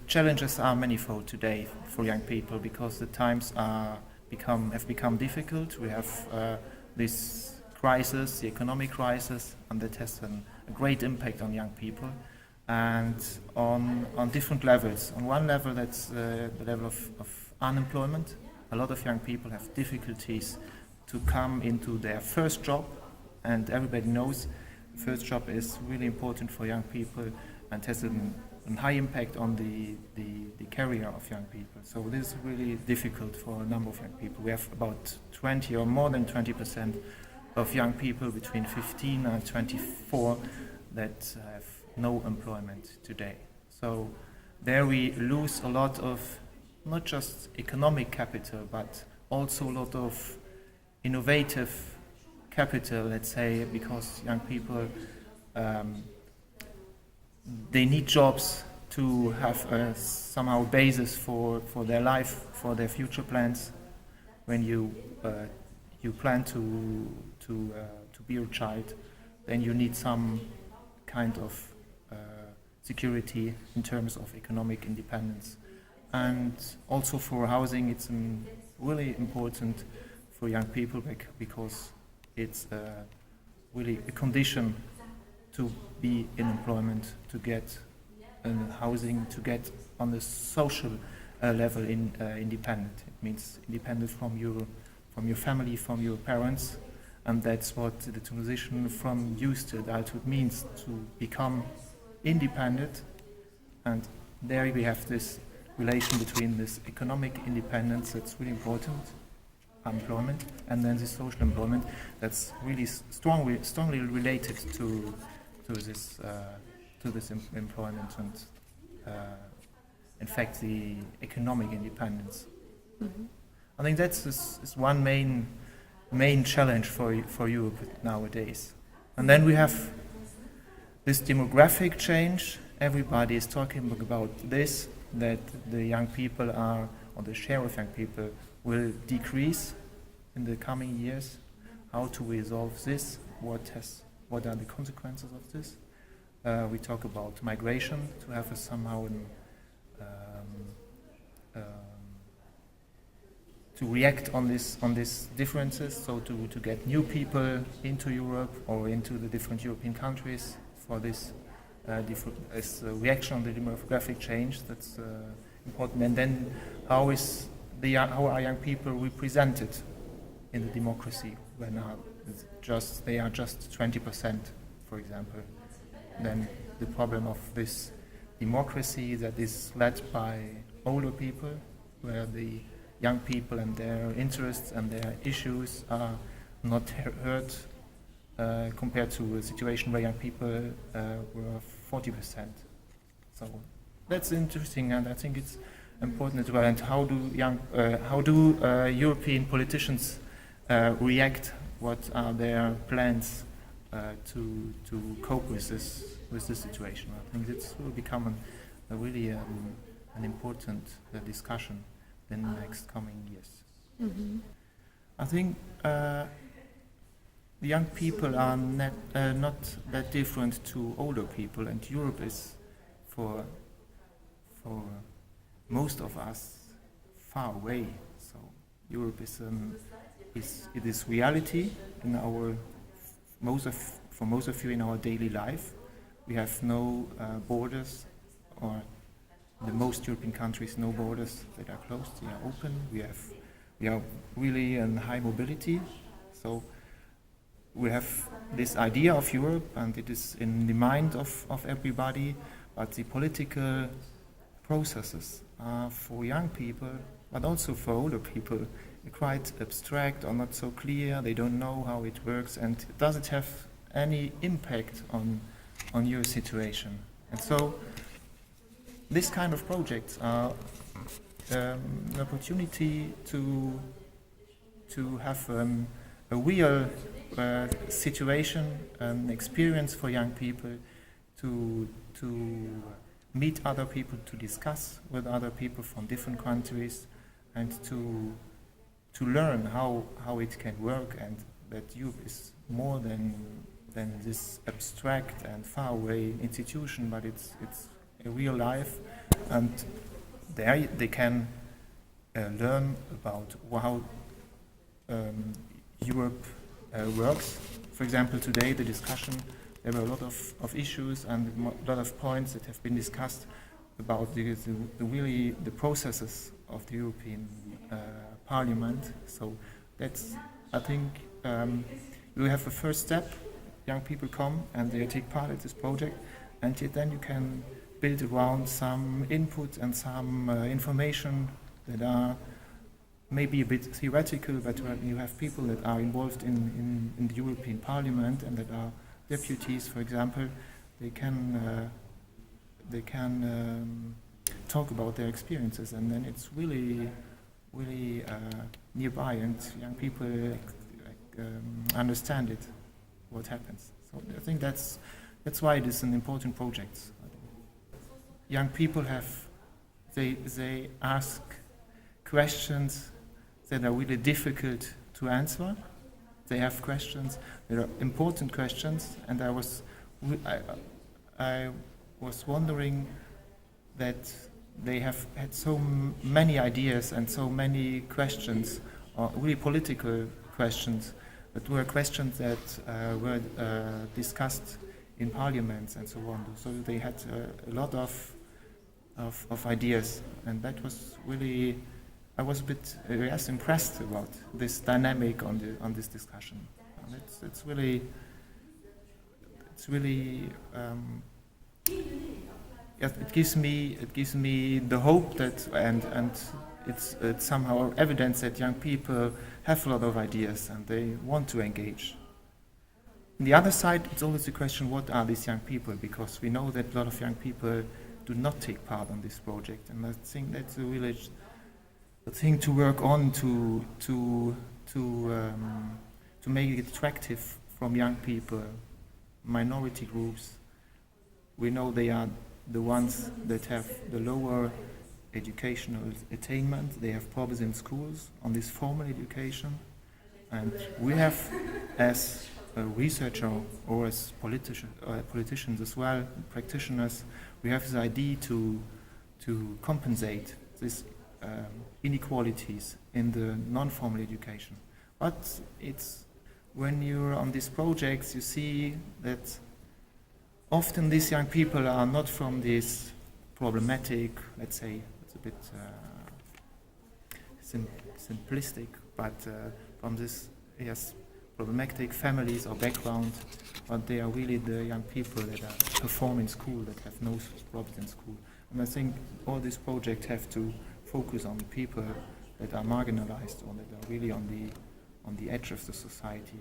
challenges are manifold today for young people because the times have become difficult. We have this crisis, the economic crisis, and that has a great impact on young people, and on different levels. On one level, that's the level of unemployment. A lot of young people have difficulties to come into their first job, and everybody knows the first job is really important for young people and has a high impact on the career of young people. So this is really difficult for a number of young people. We have about 20 or more than 20% of young people between 15 and 24 that have no employment today. So there we lose a lot of not just economic capital, but also a lot of innovative capital, let's say, because young people, they need jobs to have somehow basis for their life, for their future plans. When you plan to be a child, then you need some kind of security in terms of economic independence. And also for housing, it's really important for young people because it's really a condition to be in employment, to get housing, to get on the social level independent. It means independent from your family, from your parents, and that's what the transition from youth to adulthood means, to become independent. And there we have this relation between this economic independence that's really important, employment, and then the social employment that's really strongly related to this employment and in fact the economic independence. Mm-hmm. I think that's is one main challenge for Europe nowadays. And then we have this demographic change. Everybody is talking about this, that the young people or the share of young people will decrease in the coming years. How to resolve this? What are the consequences of this? We talk about migration to have somehow to react on these differences. So to get new people into Europe or into the different European countries for this as a reaction on the demographic change. That's important. And then how are young people represented in the democracy when they are just 20%, for example? Then the problem of this democracy that is led by older people, where the young people and their interests and their issues are not heard compared to a situation where young people were 40%. So that's interesting, and I think it's important as well. And how do European politicians react? What are their plans to cope with this situation? I think this will become a really an important discussion in the next coming years. Mm-hmm. I think young people are not that different to older people, and Europe is for most of us far away. So Europe is reality in for most of you in our daily life. We have no borders, or in the most European countries, no borders that are closed. They are open. We are really in high mobility. So we have this idea of Europe, and it is in the mind of everybody, but the political processes are for young people, but also for older people, quite abstract or not so clear. They don't know how it works, and does it have any impact on your situation? And so this kind of projects are an opportunity to have a real situation, an experience for young people to meet other people, to discuss with other people from different countries, and to learn how it can work, and that Europe is more than this abstract and faraway institution, but it's a real life, and there they can learn about how Europe works. For example, today the discussion, there were a lot of issues and a lot of points that have been discussed about the processes of the European Parliament. So that's, I think, you have a first step. Young people come and they take part in this project, and then you can build around some input and some information that are maybe a bit theoretical, but when you have people that are involved in the European Parliament and that are deputies, for example, they can talk about their experiences, and then it's really nearby, and young people understand it, what happens. So I think that's why it is an important project. Young people they ask questions that are really difficult to answer. They have questions that are important questions, and I was wondering that they have had so many ideas and so many questions, or really political questions, that were questions that were discussed in parliaments and so on. So they had a lot of ideas, and that was really, I was a bit impressed about this dynamic on this discussion. And it's really it gives me the hope that and it's somehow evidence that young people have a lot of ideas and they want to engage. On the other side, it's always the question, what are these young people? Because we know that a lot of young people do not take part on this project, and I think that's a thing to work on to make it attractive from young people, minority groups. We know they are the ones that have the lower educational attainment. They have problems in schools on this formal education, and we have, as a researcher or as politicians as well, practitioners, we have this idea to compensate these inequalities in the non-formal education. But it's when you're on these projects, you see that often these young people are not from this problematic, let's say, it's a bit simplistic, but from this, yes, problematic families or background, but they are really the young people that are perform in school, that have no problems in school. And I think all these projects have to focus on the people that are marginalized or that are really on the edge of the society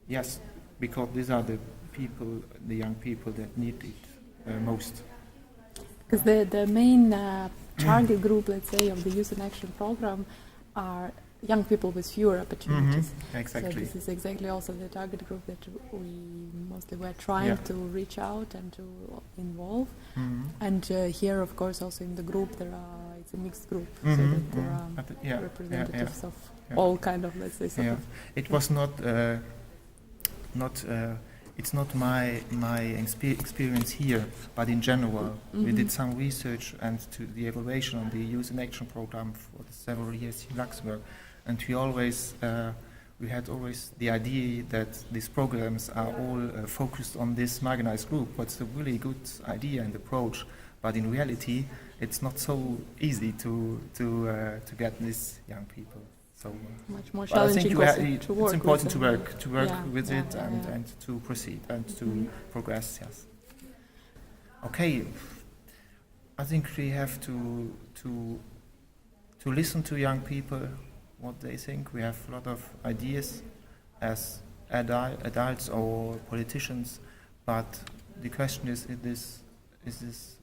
yes, because these are the people, the young people that need it most. Because the main target group, let's say, of the Youth in Action program are young people with fewer opportunities. Mm-hmm. Exactly. So this is exactly also the target group that we mostly were trying to reach out and to involve. Mm-hmm. And here, of course, also in the group it's a mixed group, so that there are representatives of all kind of, let's say, sort of. It was it's not my experience here, but in general, we did some research and to the evaluation on the Youth in Action program for several years in Luxembourg, and we had always the idea that these programs are all focused on this marginalized group. What's a really good idea and approach, but in reality, it's not so easy to get these young people. So much more challenging to work. It's important to work with it and to proceed and to progress. Yes. Okay. I think we have to listen to young people, what they think. We have a lot of ideas as adults or politicians, but the question is this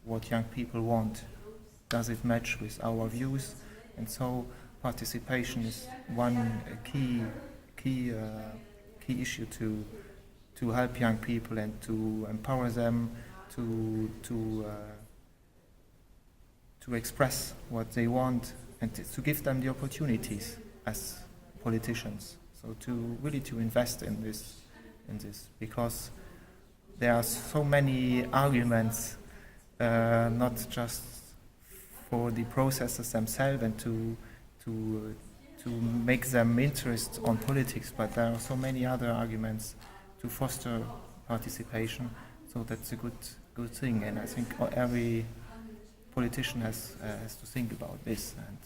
what young people want? Does it match with our views? And so participation is one key issue to help young people and to empower them to express what they want and to give them the opportunities as politicians. So to invest in this because there are so many arguments not just for the processes themselves and to make them interest on politics, but there are so many other arguments to foster participation. So that's a good thing, and I think every politician has to think about this. And